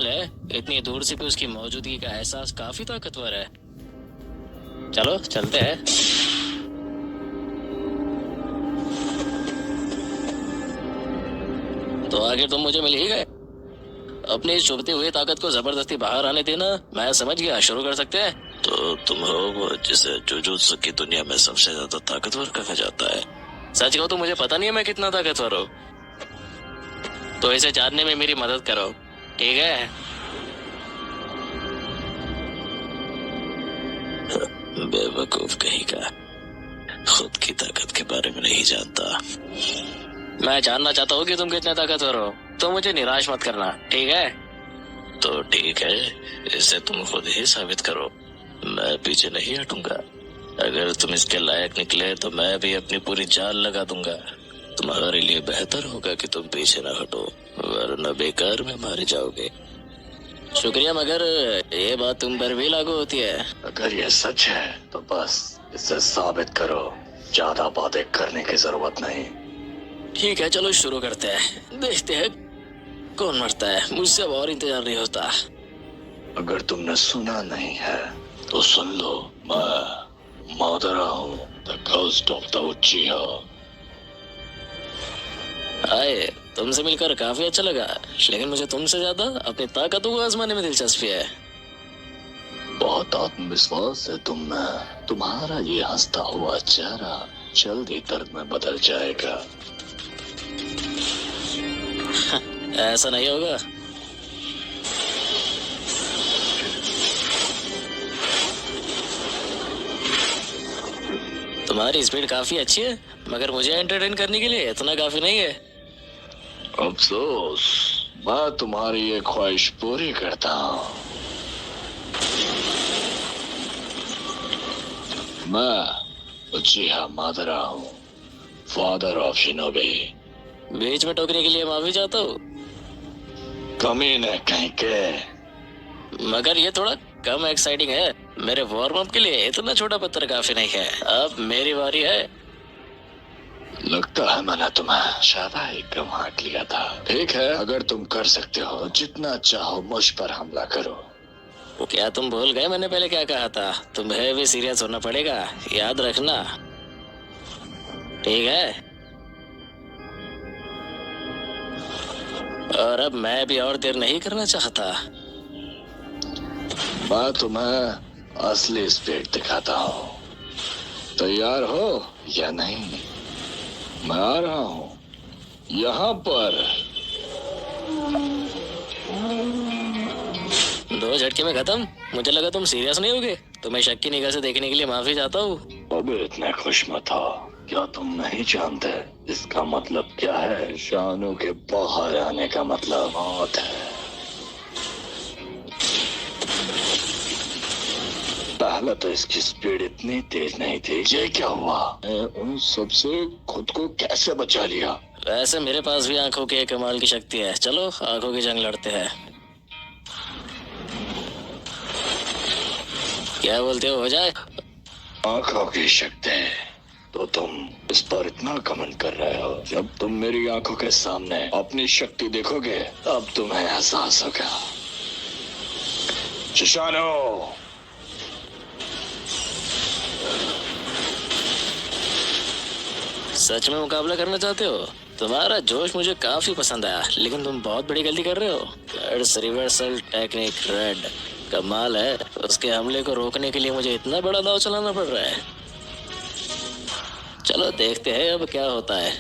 है, इतनी दूर से भी उसकी मौजूदगी का एहसास काफी ताकतवर है। चलो चलते हैं। तो आखिर तुम मुझे मिल ही गए। अपनी इस चुभती हुई ताकत को जबरदस्ती बाहर आने देना। मैं समझ गया, शुरू कर सकते हैं। तो तुम हो वो जिसे जुजुत्सु की दुनिया में सबसे ज्यादा ताकतवर कहा जाता है। सच कहूं तो मुझे पता नहीं है मैं कितना ताकतवर हूँ, तो इसे जानने में मेरी मदद करो, ठीक है? बेवकूफ कहीं का, खुद की ताकत के बारे में नहीं जानता। मैं जानना चाहता हूँ कि तुम कितने ताकतवर हो, तो मुझे निराश मत करना, ठीक है? तो ठीक है, इसे तुम खुद ही साबित करो। मैं पीछे नहीं हटूंगा। अगर तुम इसके लायक निकले तो मैं भी अपनी पूरी जान लगा दूंगा। तुम्हारे लिए बेहतर होगा कि तुम पीछे न हटो, वरना बेकार में मारे जाओगे। शुक्रिया, मगर ये बात तुम पर भी लागू होती है। अगर ये सच है तो बस इसे साबित करो, ज्यादा बातें करने की जरूरत नहीं। ठीक है, चलो शुरू करते हैं, देखते हैं कौन मरता है। मुझसे अब और इंतजार नहीं होता। अगर तुमने सुना नहीं है तो सुन लो, मैं मादरा हूँ, द घोस्ट ऑफ द उचिहा। आए, तुमसे मिलकर काफी अच्छा लगा, लेकिन मुझे तुमसे ज्यादा अपनी ताकतों को आजमाने में दिलचस्पी है। बहुत आत्मविश्वास है तुम में। तुम्हारा ये हंसता हुआ चेहरा जल्द ही दर्द में बदल जाएगा। ऐसा नहीं होगा। तुम्हारी स्पीड काफी अच्छी है, मगर मुझे एंटरटेन करने के लिए इतना काफी नहीं है। अफसोस, मैं तुम्हारी ये ख्वाहिश पूरी करता हूँ। मैं उचिहा मादरा हूँ, फादर ऑफ शिनोबी। बीच में टोकने के लिए माफी चाहता हूँ, कमीने कहीं के। मगर ये थोड़ा कम एक्साइटिंग है। मेरे वार्म अप के लिए इतना छोटा पत्थर काफी नहीं है। अब मेरी बारी है। लगता है मैंने तुम्हें ज्यादा ही कम आंक लिया था। ठीक है, अगर तुम कर सकते हो, जितना चाहो मुझ पर हमला करो। क्या तुम भूल गए मैंने पहले क्या कहा था? तुम्हें भी सीरियस होना पड़ेगा, याद रखना, ठीक है? और अब मैं भी और देर नहीं करना चाहता। मैं तुम्हें असली स्पीड दिखाता हूँ। तैयार हो या नहीं? मैं आ रहा हूँ यहाँ पर। 2 झटके में खत्म। मुझे लगा तुम सीरियस नहीं होगे। तुम्हें शक की निगाह से देखने के लिए माफी चाहता हूँ। अब इतने खुश मत हो। क्या तुम नहीं जानते इसका मतलब क्या है? शानों के बाहर आने का मतलब मौत है। पहले तो इसकी स्पीड इतनी तेज नहीं थी। ये क्या हुआ? उन सबसे खुद को कैसे बचा लिया? वैसे मेरे पास भी आंखों की कमाल की शक्ति है। चलो आंखों की जंग लड़ते हैं। क्या बोलते हो जाए? आंखों की शक्ति? तो तुम इस पर इतना घमंड कर रहे हो। जब तुम मेरी आंखों के सामने अपनी शक्ति देखोगे तब तुम्हें एहसास होगा। शिशानो, सच में मुकाबला करना चाहते हो? तुम्हारा जोश मुझे काफी पसंद आया, लेकिन तुम बहुत बड़ी गलती कर रहे हो। कर्स रिवर्सल टेक्निक रेड कमाल है। उसके हमले को रोकने के लिए मुझे इतना बड़ा दांव चलाना पड़ रहा है। चलो देखते हैं अब क्या होता है।